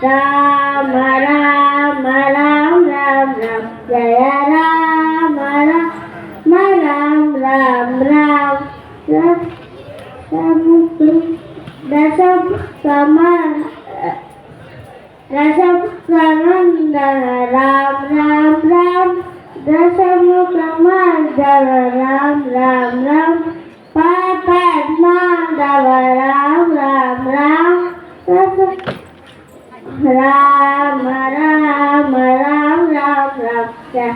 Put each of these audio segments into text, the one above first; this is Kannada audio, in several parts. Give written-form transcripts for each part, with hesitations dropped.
ರಾಮ ರಾಮ ರಾಮ ರಾಮ ರಾಮ ಜಯ ರಾಮ ರಾಮ ರಾಮ ರಾಮ ರಾಮ ರಸಂ ಸಮಂದನ ರಾಮ ರಾಮ ರಾಮ ರಸಮುಖಮರ್ದನ ರಾಮ ರಾಮ ರಾಮ ಪದ್ಮಾಂಧವ ರಾಮ ರಾಮ ರಾಮ ರಾಮ ರಾಮ ರಾಮ ರಾಮ ರಾಮ ಜಯ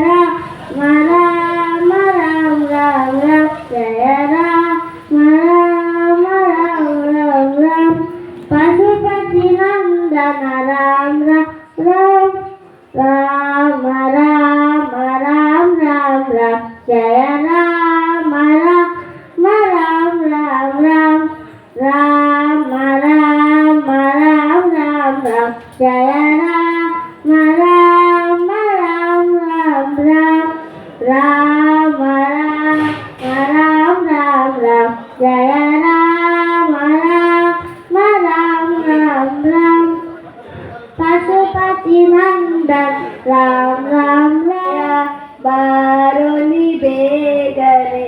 ರಾಮ ರಾಮ ರಾಮ ರಾಮ ರಾಮ ಜಯ ರಾಮ ರಾಮ ರಾಮ ರಾಮ ರಾಮ ಪಶುಪತಿ ನಂದನ ರಾಮ ರಾಮ ರಾಮ ರಾಮ ರಾಮ ರಾಮ ರಾಮ ಜಯ ರಾಮ ರಾಮ ರಾಮ ರಾಮ ರಾಮ ರಾಮ ರಾಮ ರಾಮ ರಾಮ ಜಯ ರಾಮ ರಾಮ ರಾಮ ರಾಮ ರಾಮ ರಾಮ ರಾಮ ರಾಮ ಜಯ ರಾಮ ರಾಮ ರಾಮ ರಾಮ ರಾಮ ಪಶುಪತಿ ನಂದನ ರಾಮ ರಾಮ ರಾಮ ಬಾರೋಲಿ ಬೇಗನೆ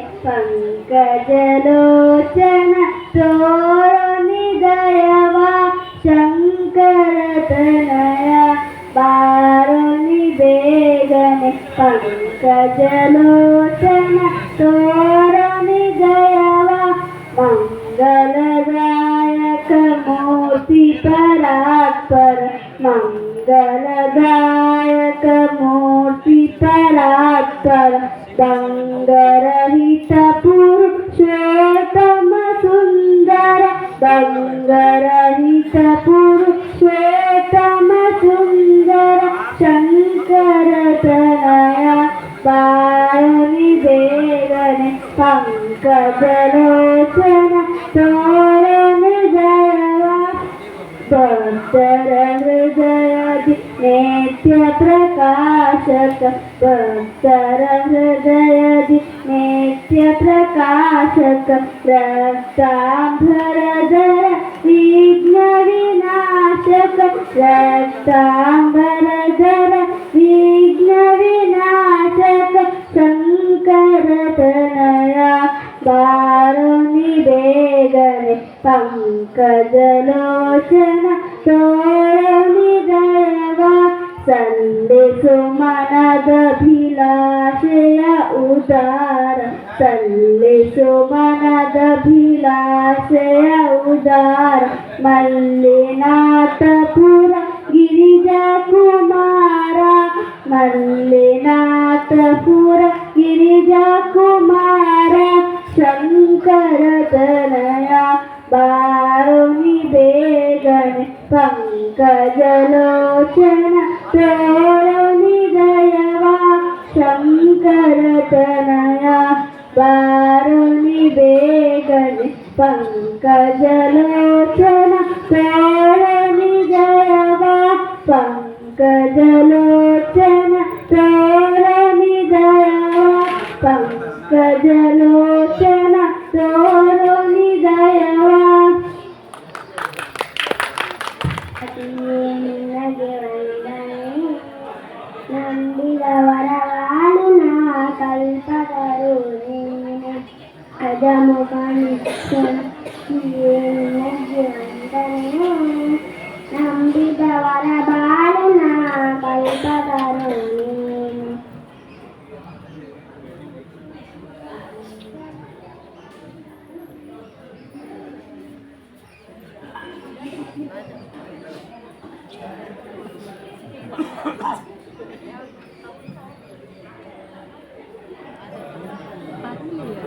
ಪಂಕಜಲೋಚನ ತೋರೋನಿ ದಯವ ಶಂಕರ ತನಯ ಬಾರೋಲಿ ಬೇಗನೆ ಪಂಕಜಲೋಚನ ತೋರೋನಿ ದಯವ ಮಂಗಲದಾಯಕ ಮೂರ್ತಿ ಪರಾತ್ಪರ ಮಂಗಲದಾಯಕ ಮೂರ್ತಿ ಪರಾತ್ಪರ ಬಂಗರಹಿತ ಪುರುಷೋತ್ತಮ ಸುಂದರ ಬಂಗರಹಿತ ಪುರುಷೋತ್ತಮ ಸುಂದರ ಶಂಕರ ತನಯ ಬಾರೋಲಿ ಬೇಗನೆ ಪಂಕಜಲೋಚನ ತೋರನೆ ಜಯವ ಭಕ್ತರ ಹೃದಯದಿ ನಿತ್ಯ ಪ್ರಕಾಶಕ ಭಕ್ತರ ಹೃದಯದಿ ನಿತ್ಯ ಪ್ರಕಾಶಕ ರಕ್ತಾಂಬರಧರ ವಿಘ್ನ ವಿನಾಶಕ ರಕ್ತಾಂಬರಧರ ವಿಘ್ನ ವಿನಾಶಕ ಶಂಕರ ತನಯ ಬಾರೋನಿ ಬೇಗನೆ ಪಂಕಜಲೋಚನ ತೋರೋನಿ ದಯವ ಸಂಧಿಸು ಮನದಭಿಲಾಷೆಯ ಉದಾರ ಸಲ್ಲಿಸು ಮನದಭಿಲಾಷೆಯ ಉದಾರ ಮಲ್ಲಿನಾಥಪುರ ಗಿರಿಜಾ ಕುಮಾರ ಮಲ್ಲಿನಾಥಪುರ ಗಿರಿಜಾ ಕುಮಾರ ಶಂಕರ ತನಯ ಬಾರೋನಿ ಬೇಗನೆ ಪಂಕಜಲೋಚನ ತೋರೋನಿ ದಯವ ಶಂಕರ ತನಯ ಬಾರೋನಿ ಬೇಗನೆ ಪಂಕಜಲೋಚನ ತೋರೋನಿ ದಯವ ಪಂಕಜಲೋಚನ ತೋರೋನಿ ದಯವ ಪಂಕಜಲೋಚನ ತೋರೋನಿ ದಯವ ನಿನಗೆ ವಂದನೆ ನಂಬಿದವರ ವಾಣಿನ ಕಲ್ಪದರು ನೀನೆ ಅಜಮುಖ ನಿನಗೆ ವಂದನೆ ನಂಬಿದವರ ಬಾಳಿನ ಕಲ್ಪದರು ನೀನೆ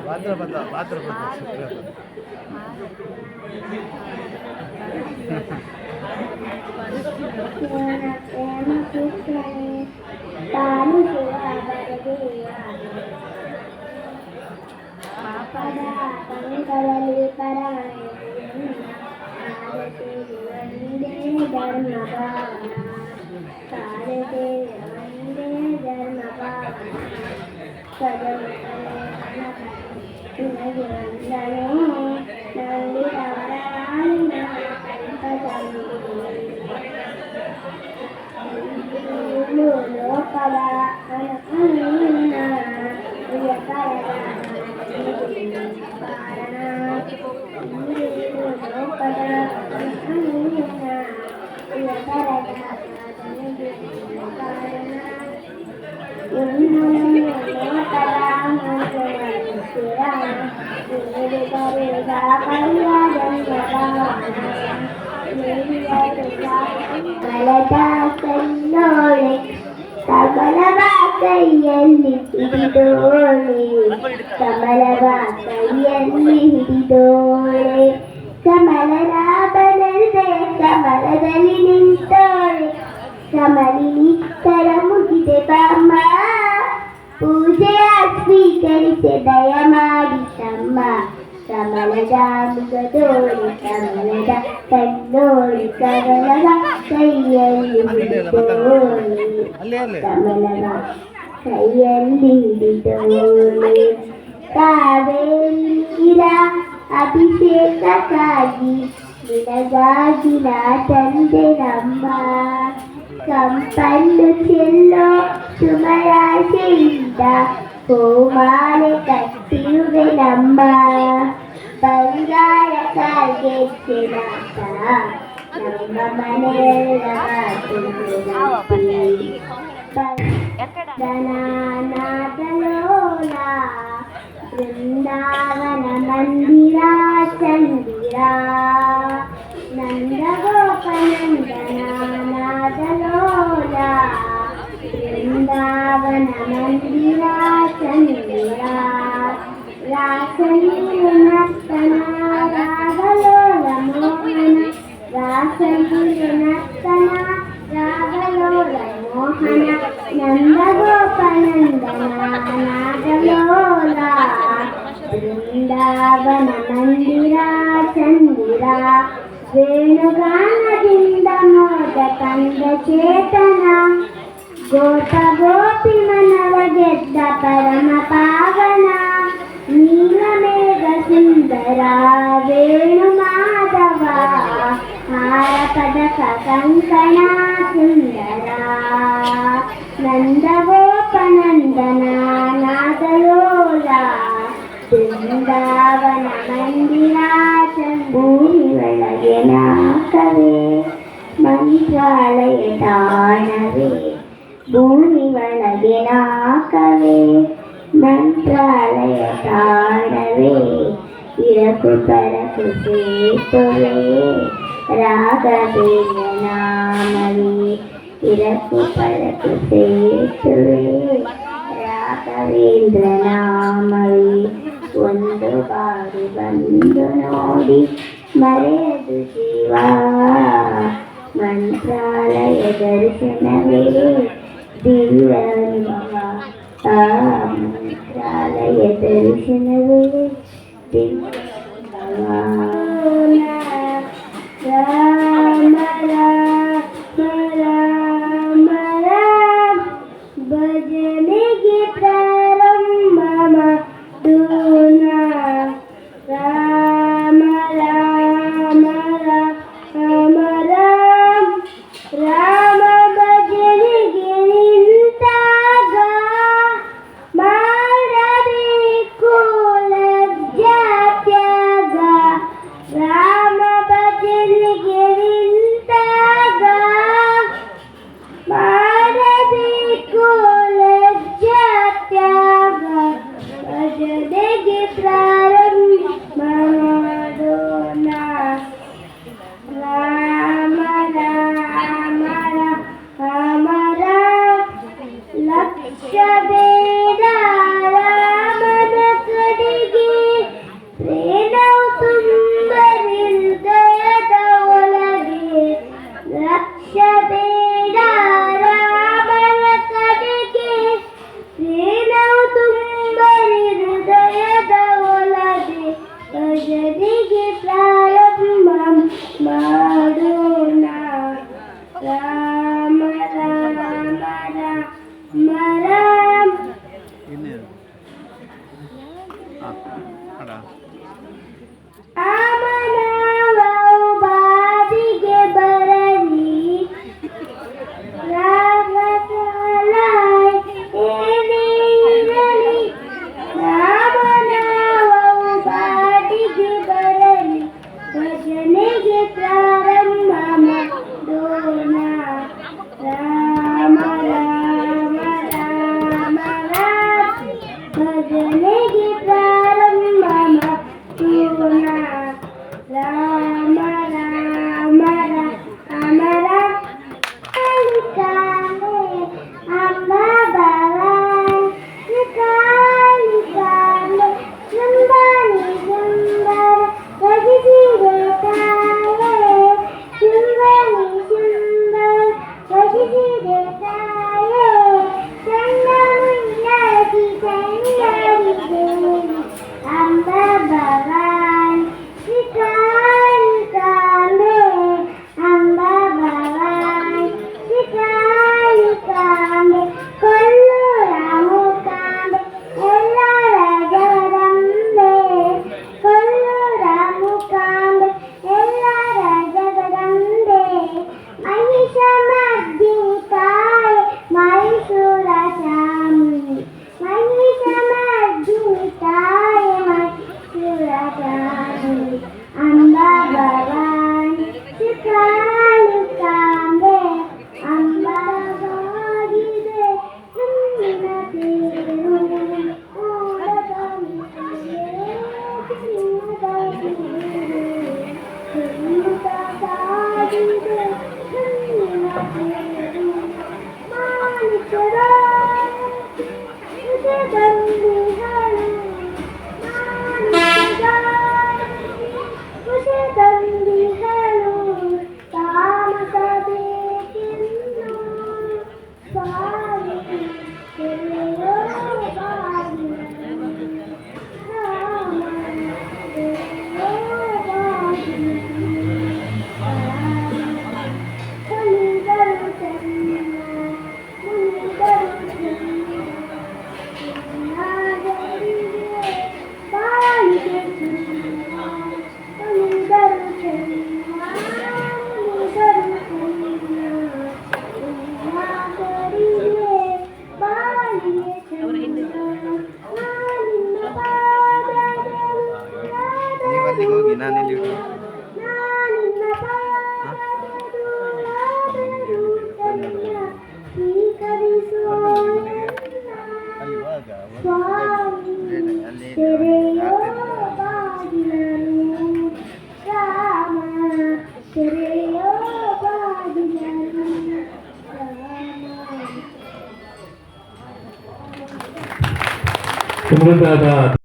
ಭಾದ್ರಪದ ಪಾಪದ ಕಂಕರಲ್ಲಿ ಪರಾಯ ಒಂದೇ ಧರ್ಮ ಭಾವನ ಸಾರದೆ ಒಂದೇ ಧರ್ಮ ಭಾವನ ನಿನಗೆ ವಂದನೆ ನಂಬಿದವರ ವಾಣಿನ ಕಲ್ಪದರು ಕನ್ನೋಳೆ ಕಮಲವ ಕೈಯಲ್ಲಿ ಹಿಡಿದೋಳೆ ಕಮಲವ ಕೈಯಲ್ಲಿ ಹಿಡಿದೋಳೆ ಕಮಲನಾಭನಂತೆ ಕಮಲದಲ್ಲಿ ನಿಂತೋಳೆ ಕಮಲಿನಿ ತರ ಮುಗಿದೆ ಬಾಮ್ಮ ಪೂಜೆಯ ಸ್ವೀಕರಿಸಿ ದಯ ಮಾಡಿ ತಮ್ಮ ಕಮಲದ ಮುಗದೋಳೆ ಕಮಲದ ಕಣ್ಣೋಳೆ ಕಮಲವ ಕೈಯಲ್ಲಿ ಹಿಡಿದೋಳೆ ಕಮಲವ ಕೈಯಲ್ಲಿ ಹಿಡಿದೋಳೆ ಕಾವೇರಿ ನೀರ ಅಭಿಷೇಕಕ್ಕಾಗಿ ನಿನಗಾಗಿ ನಾ ತಂದೆ ನಮ್ಮ ಕಂಪನ್ನು ಚೆಲ್ಲೋ ಸುಮರಾಶೆಯಿಂದ ಕೋಮಾಲೆ ಕಟ್ಟಿರುವೆ ನಮ್ಮ ಬಂಗಾರ ಕಾಲ್ಗೆಜ್ಜೆ ನಾಟ ನಮ್ಮ ಮನೆಯಲ್ಲ ಧನಾನಾದಲೋಲ ಬೃಂದಾವನ ಮಂದಿರ ಚಂದಿರ ನಂದಗೋಪನಂದನಾದಲೋಲ ಬೃಂದಾವನ ಮಂದಿರ ಚಂದಿರ ರಾಸಲೀಲ ನರ್ತನ ರಾಗಲೋಲ ಮೋಹನ ರಾಸಲೀಲ ನರ್ತನ ರಾಗಲೋಲ ಮೋಹನ ನಂದಗೋಪನಂದನಾದಲೋಲ ಬೃಂದಾವನ ಮಂದಿರ ಚಂದಿರ ವೇಣುಗಾನದಿಂದ ಮೋದ ಕಂದ ಚೇತನ ಗೋಪ ಗೋಪಿ ಮನವ ಗೆದ್ದ ಪರಮ ಪಾವನ ನೀಲಮೇಘ ಸುಂದರ ವೇಣು ಮಾಧವ ಹಾರ ಪದಕ ಕಂಕಣ ಸುಂದರ ನಂದಗೋಪ ನಂದನ ನಾದಲೋಲ ಬೃಂದಾವನ ಮಂದಿರ ಭೂಮಿ ಒಳಗೆ ನಾಕವೇ ಮಂತ್ರಾಲಯ ತಾಣವೇ ಭೂಮಿ ಒಳಗೆ ನಾಕವೇ ಮಂತ್ರಾಲಯ ತಾಣವೇ ಇರಕು ಪರಕು ಸೇತುವೆ ರಾಘವೇಂದ್ರ ನಾಮವೇ ಇರಕು ಪರಕು ಸೇತುವೆ ರಾಘವೇಂದ್ರ ನಾಮವೇ ಒಂದು ಬಾರಿ ಬಂದು ನೋಡಿ ಮರೆಯದು ಜೀವ ಮಂತ್ರಾಲಯ ದರ್ಶನವೇ ದಿವ್ಯ ಅನುಭವ ಮಂತ್ರಾಲಯ ದರ್ಶನವೇ ದಿವ್ಯ ಅನುಭವ ರಾಮ ರಾಮ ರಾಮ ರಾಮ ಭಜನೆಗೆ ಪ್ರಾರಂಭ ಮಾಡೋಣ ರಾಮ ರಾಮ ರಾಮ ರಾಮ ರಾಮ ಭಜನೆಗೆ ನಿಂತಾಗ ಮಾಡಬೇಕು ಲಜ್ಜಾತ್ಯಾಗ ರಾಮ ಭಜನೆಗೆ ನಿಂತಾಗ ಮಾಡಬೇಕು ಲಜ್ಜಾತ್ಯಾಗ ಭಜನೆಗೆ ಪ್ರಾರಂಭ ಮಾಡೋಣ ರಾಮ ರಾಮ ರಾಮ ರಾಮ ಲಕ್ಷ ಬೇಡ ರಾಮನ ಕಡೆಗೆ ಪ್ರೇಮವು ತುಂಬ ಹೃದಯದ ಒಳಗೆ ಲಕ್ಷ ಬೇಡ ರಾಮನ ಕಡೆಗೆ ಪ್ರೇಮವು ತುಂಬ ಹೃದಯದ ಒಳಗೆ ಭಜನೆಗೆ ಪ್ರಾರಂಭ ಮಾಡೋಣ ರಾಮ ರಾಮ ರಾಮ ರಾಮ ಇನ್ನೇನು ರಾಮನಾಮವು ಬಾದಿಗೆ ಬರಲಿ ರಾಗಕಾಲ ಸ್ವಾಮಿ ಅಲ್ಲಿ ತೆರೆಯೋ ಬಾಗಿಲನು ರಾಮ ತೆರೆಯೋ ಬಾಗಿಲನು ರಾಮ ಸುಮಲತಾದ